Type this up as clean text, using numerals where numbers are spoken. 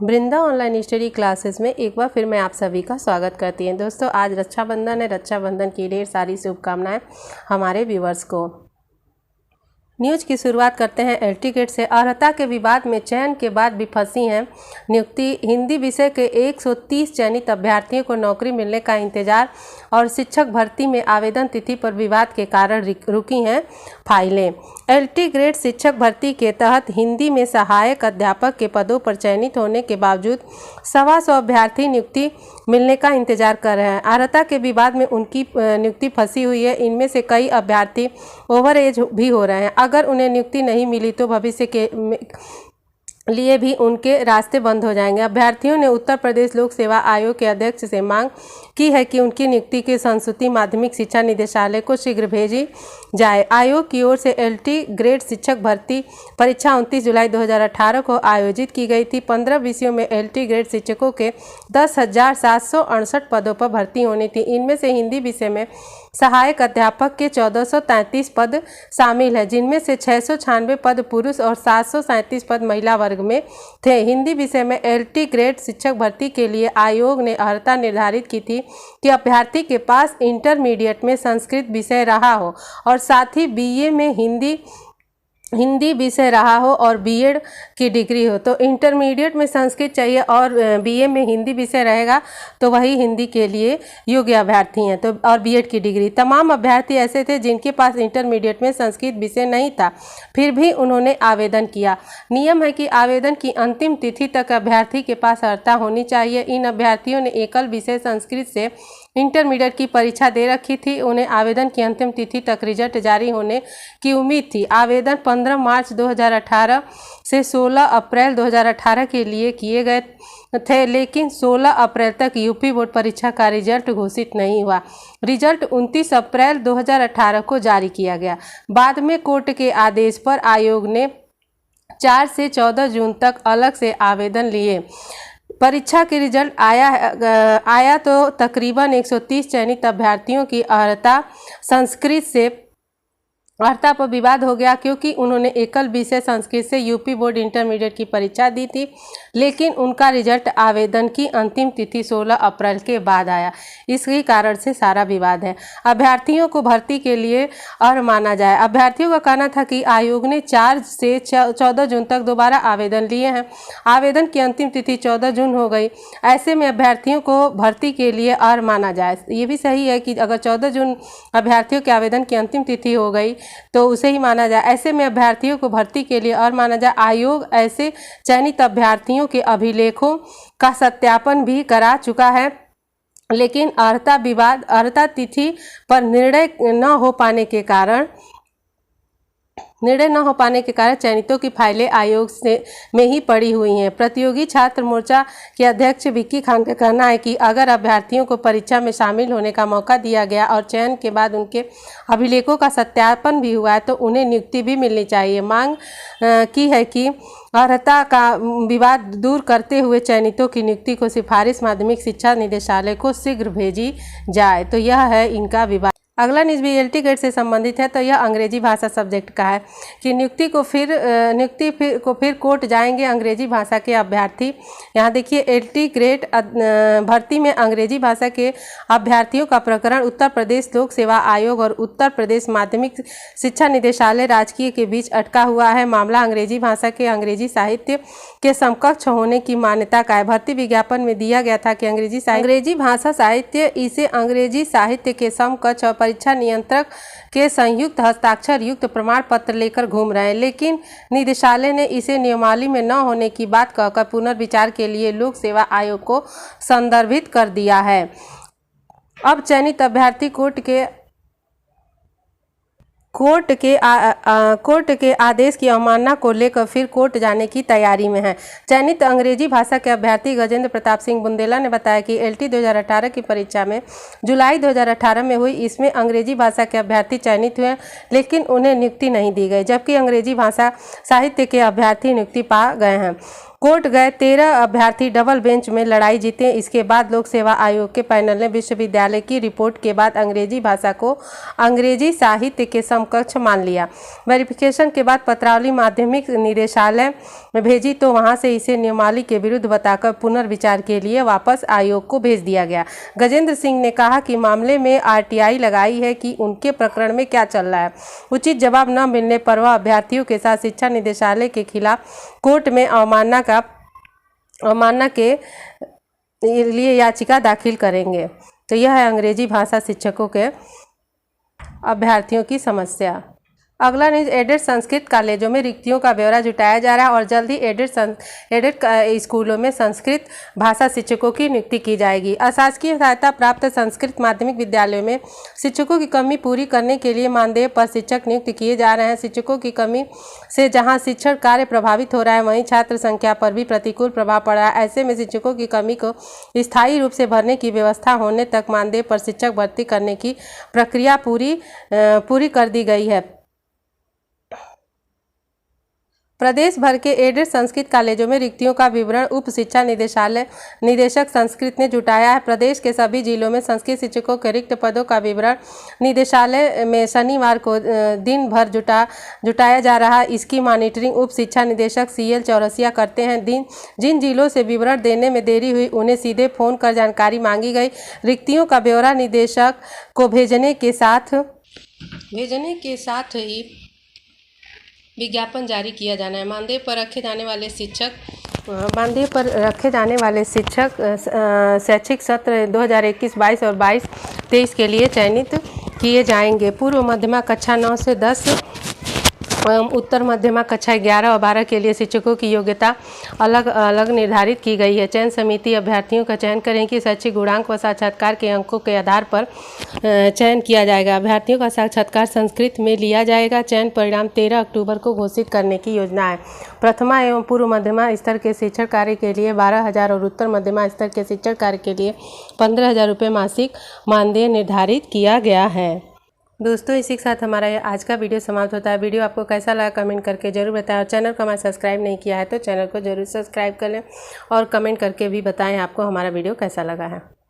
वृंदा online study classes में एक बार फिर मैं आप सभी का स्वागत करती हूँ। दोस्तों, आज रक्षाबंधन है। रक्षाबंधन की ढेर सारी शुभकामनाएं हमारे व्यूवर्स को। न्यूज़ की शुरुआत करते हैं एल टिकट से। अर्हता के विवाद में चयन के बाद भी फंसी हैं नियुक्ति। हिंदी विषय के 130 चयनित अभ्यर्थियों को नौकरी मिलने का इंतजार और शिक्षक भर्ती में आवेदन तिथि पर विवाद के कारण रुकी हैं फाइलें। एलटी ग्रेड शिक्षक भर्ती के तहत हिंदी में सहायक अध्यापक के पदों पर चयनित होने के बावजूद 125 अभ्यर्थी नियुक्ति मिलने का इंतजार कर रहे हैं। अर्हता के विवाद में उनकी नियुक्ति फंसी हुई है। इनमें से कई अभ्यर्थी ओवर एज भी हो रहे हैं। अगर उन्हें नियुक्ति नहीं मिली तो भविष्य के लिए भी उनके रास्ते बंद हो जाएंगे। अभ्यर्थियों ने उत्तर प्रदेश लोक सेवा आयोग के अध्यक्ष से मांग की है कि उनकी नियुक्ति की संस्तुति माध्यमिक शिक्षा निदेशालय को शीघ्र भेजी जाए। आयोग की ओर से एलटी ग्रेड शिक्षक भर्ती परीक्षा 29 जुलाई 2018 को आयोजित की गई थी। 15 विषयों में एलटी ग्रेड शिक्षकों के 10,768 पदों पर भर्ती होनी थी। इनमें से हिंदी विषय में सहायक अध्यापक के 1433 पद शामिल है, जिनमें से 696 पद पुरुष और 737 पद महिला वर्ग में थे। हिंदी विषय में एलटी ग्रेड शिक्षक भर्ती के लिए आयोग ने अर्हता निर्धारित की थी कि अभ्यर्थी के पास इंटरमीडिएट में संस्कृत विषय रहा हो और साथ ही बीए में हिंदी विषय रहा हो और बीएड की डिग्री हो। तो इंटरमीडिएट में संस्कृत चाहिए और बीए में हिंदी विषय रहेगा तो वही हिंदी के लिए योग्य अभ्यर्थी हैं। तो और बीएड की डिग्री। तमाम अभ्यर्थी ऐसे थे जिनके पास इंटरमीडिएट में संस्कृत विषय नहीं था, फिर भी उन्होंने आवेदन किया। नियम है कि आवेदन की अंतिम तिथि तक अभ्यर्थी के पास अर्हता होनी चाहिए। इन अभ्यर्थियों ने एकल विषय संस्कृत से इंटरमीडिएट की परीक्षा दे रखी थी। उन्हें आवेदन की अंतिम तिथि तक रिजल्ट जारी होने की उम्मीद थी। आवेदन 15 मार्च 2018 से 16 अप्रैल 2018 के लिए किए गए थे, लेकिन 16 अप्रैल तक यूपी बोर्ड परीक्षा का रिजल्ट घोषित नहीं हुआ। रिजल्ट 29 अप्रैल 2018 को जारी किया गया। बाद में कोर्ट के आदेश पर आयोग ने 4 से 14 जून तक अलग से आवेदन लिए। परीक्षा के रिजल्ट आया तो तकरीबन 130 चयनित अभ्यर्थियों की अर्हता पर विवाद हो गया, क्योंकि उन्होंने एकल विषय संस्कृत से यूपी बोर्ड इंटरमीडिएट की परीक्षा दी थी, लेकिन उनका रिजल्ट आवेदन की अंतिम तिथि 16 अप्रैल के बाद आया। इसी कारण से सारा विवाद है। अभ्यर्थियों को भर्ती के लिए अर्ह माना जाए। अभ्यर्थियों का कहना था कि आयोग ने 4 से 14 जून तक दोबारा आवेदन लिए हैं। आवेदन की अंतिम तिथि 14 जून हो गई। ऐसे में अभ्यर्थियों को भर्ती के लिए अर्ह माना जाए। ये भी सही है कि अगर 14 जून अभ्यर्थियों के आवेदन की अंतिम तिथि हो गई तो उसे ही माना जाए। ऐसे में अभ्यर्थियों को भर्ती के लिए और माना जाए। आयोग ऐसे चयनित अभ्यर्थियों के अभिलेखों का सत्यापन भी करा चुका है, लेकिन अर्हता तिथि पर निर्णय न हो पाने के कारण चयनितों की फाइलें आयोग में ही पड़ी हुई हैं। प्रतियोगी छात्र मोर्चा के अध्यक्ष विक्की खान का कहना है कि अगर अभ्यर्थियों को परीक्षा में शामिल होने का मौका दिया गया और चयन के बाद उनके अभिलेखों का सत्यापन भी हुआ है तो उन्हें नियुक्ति भी मिलनी चाहिए। मांग की है कि अर्हता का विवाद दूर करते हुए चयनितों की नियुक्ति को सिफारिश माध्यमिक शिक्षा निदेशालय को शीघ्र भेजी जाए। तो यह है इनका विवाद। अगला न्यूज़ भी एलटी ग्रेड से संबंधित है। तो यह अंग्रेजी भाषा सब्जेक्ट का है कि नियुक्ति को फिर कोर्ट जाएंगे अंग्रेजी भाषा के अभ्यर्थी। यहाँ देखिए, एलटी ग्रेड भर्ती में अंग्रेजी भाषा के अभ्यर्थियों का प्रकरण उत्तर प्रदेश लोक सेवा आयोग और उत्तर प्रदेश माध्यमिक शिक्षा निदेशालय राजकीय के बीच अटका हुआ है। मामला अंग्रेजी भाषा के अंग्रेजी साहित्य के समकक्ष होने की मान्यता का है। भर्ती विज्ञापन में दिया गया था कि अंग्रेजी भाषा साहित्य इसे अंग्रेजी साहित्य के समकक्ष और परीक्षा नियंत्रक के संयुक्त हस्ताक्षर युक्त प्रमाण पत्र लेकर घूम रहे हैं, लेकिन निदेशालय ने इसे नियमावली में न होने की बात कहकर पुनर्विचार के लिए लोक सेवा आयोग को संदर्भित कर दिया है। अब चयनित अभ्यर्थी कोर्ट के आदेश की अवमानना को लेकर फिर कोर्ट जाने की तैयारी में है। चयनित अंग्रेजी भाषा के अभ्यर्थी गजेंद्र प्रताप सिंह बुंदेला ने बताया कि एलटी 2018 की परीक्षा में जुलाई 2018 में हुई, इसमें अंग्रेजी भाषा के अभ्यर्थी चयनित हुए, लेकिन उन्हें नियुक्ति नहीं दी गई, जबकि अंग्रेजी भाषा साहित्य के अभ्यर्थी नियुक्ति पा गए हैं। कोर्ट गए 13 अभ्यर्थी डबल बेंच में लड़ाई जीते। इसके बाद लोक सेवा आयोग के पैनल ने विश्वविद्यालय की रिपोर्ट के बाद अंग्रेजी भाषा को अंग्रेजी साहित्य के समकक्ष मान लिया। वेरिफिकेशन के बाद पत्रावली माध्यमिक निदेशालय में भेजी तो वहां से इसे नियमावली के विरुद्ध बताकर पुनर्विचार के लिए वापस आयोग को भेज दिया गया। गजेंद्र सिंह ने कहा कि मामले में आरटीआई लगाई है कि उनके प्रकरण में क्या चल रहा है। उचित जवाब न मिलने पर वह अभ्यर्थियों के साथ शिक्षा निदेशालय के खिलाफ कोर्ट में अवमानना के लिए याचिका दाखिल करेंगे। तो यह है अंग्रेजी भाषा शिक्षकों के अभ्यर्थियों की समस्या। अगला न्यूज, एडेड संस्कृत कॉलेजों में रिक्तियों का ब्यौरा जुटाया जा रहा है और जल्द ही एडेड स्कूलों में संस्कृत भाषा शिक्षकों की नियुक्ति की जाएगी। अशासकीय सहायता प्राप्त संस्कृत माध्यमिक विद्यालयों में शिक्षकों की कमी पूरी करने के लिए मानदेय पर शिक्षक नियुक्त किए जा रहे हैं। शिक्षकों की कमी से जहां शिक्षण कार्य प्रभावित हो रहा है, वहीं छात्र संख्या पर भी प्रतिकूल प्रभाव पड़ रहा है। ऐसे में शिक्षकों की कमी को स्थायी रूप से भरने की व्यवस्था होने तक मानदेय पर शिक्षक भर्ती करने की प्रक्रिया पूरी कर दी गई है। प्रदेश भर के एडेड संस्कृत कॉलेजों में रिक्तियों का विवरण उप शिक्षा निदेशक संस्कृत ने जुटाया है। प्रदेश के सभी जिलों में संस्कृत शिक्षकों के रिक्त पदों का विवरण निदेशालय में शनिवार को दिन भर जुटाया जा रहा है। इसकी मॉनिटरिंग उप शिक्षा निदेशक CL चौरसिया करते हैं। जिन जिलों से विवरण देने में देरी हुई उन्हें सीधे फोन कर जानकारी मांगी गई। रिक्तियों का ब्यौरा निदेशक को भेजने के साथ ही विज्ञापन जारी किया जाना है। मानदेय पर रखे जाने वाले शिक्षक शैक्षिक सत्र 2021-22 और 22-23 के लिए चयनित किए जाएंगे। पूर्व मध्यमा कक्षा 9 से 10, उत्तर मध्यमा कक्षा 11 और 12 के लिए शिक्षकों की योग्यता अलग अलग निर्धारित की गई है। चयन समिति अभ्यर्थियों का चयन करेगी। शैक्षिक गुणांक व साक्षात्कार के अंकों के आधार पर चयन किया जाएगा। अभ्यर्थियों का साक्षात्कार संस्कृत में लिया जाएगा। चयन परिणाम 13 अक्टूबर को घोषित करने की योजना है। प्रथमा एवं पूर्व मध्यमा स्तर के शिक्षण कार्य के लिए 12,000 और उत्तर मध्यमा स्तर के शिक्षण कार्य के लिए 15,000 रुपये मासिक मानदेय निर्धारित किया गया है। दोस्तों, इसी के साथ हमारा आज का वीडियो समाप्त होता है। वीडियो आपको कैसा लगा कमेंट करके जरूर बताएं और चैनल को हमारा सब्सक्राइब नहीं किया है तो चैनल को जरूर सब्सक्राइब कर लें और कमेंट करके भी बताएं आपको हमारा वीडियो कैसा लगा है।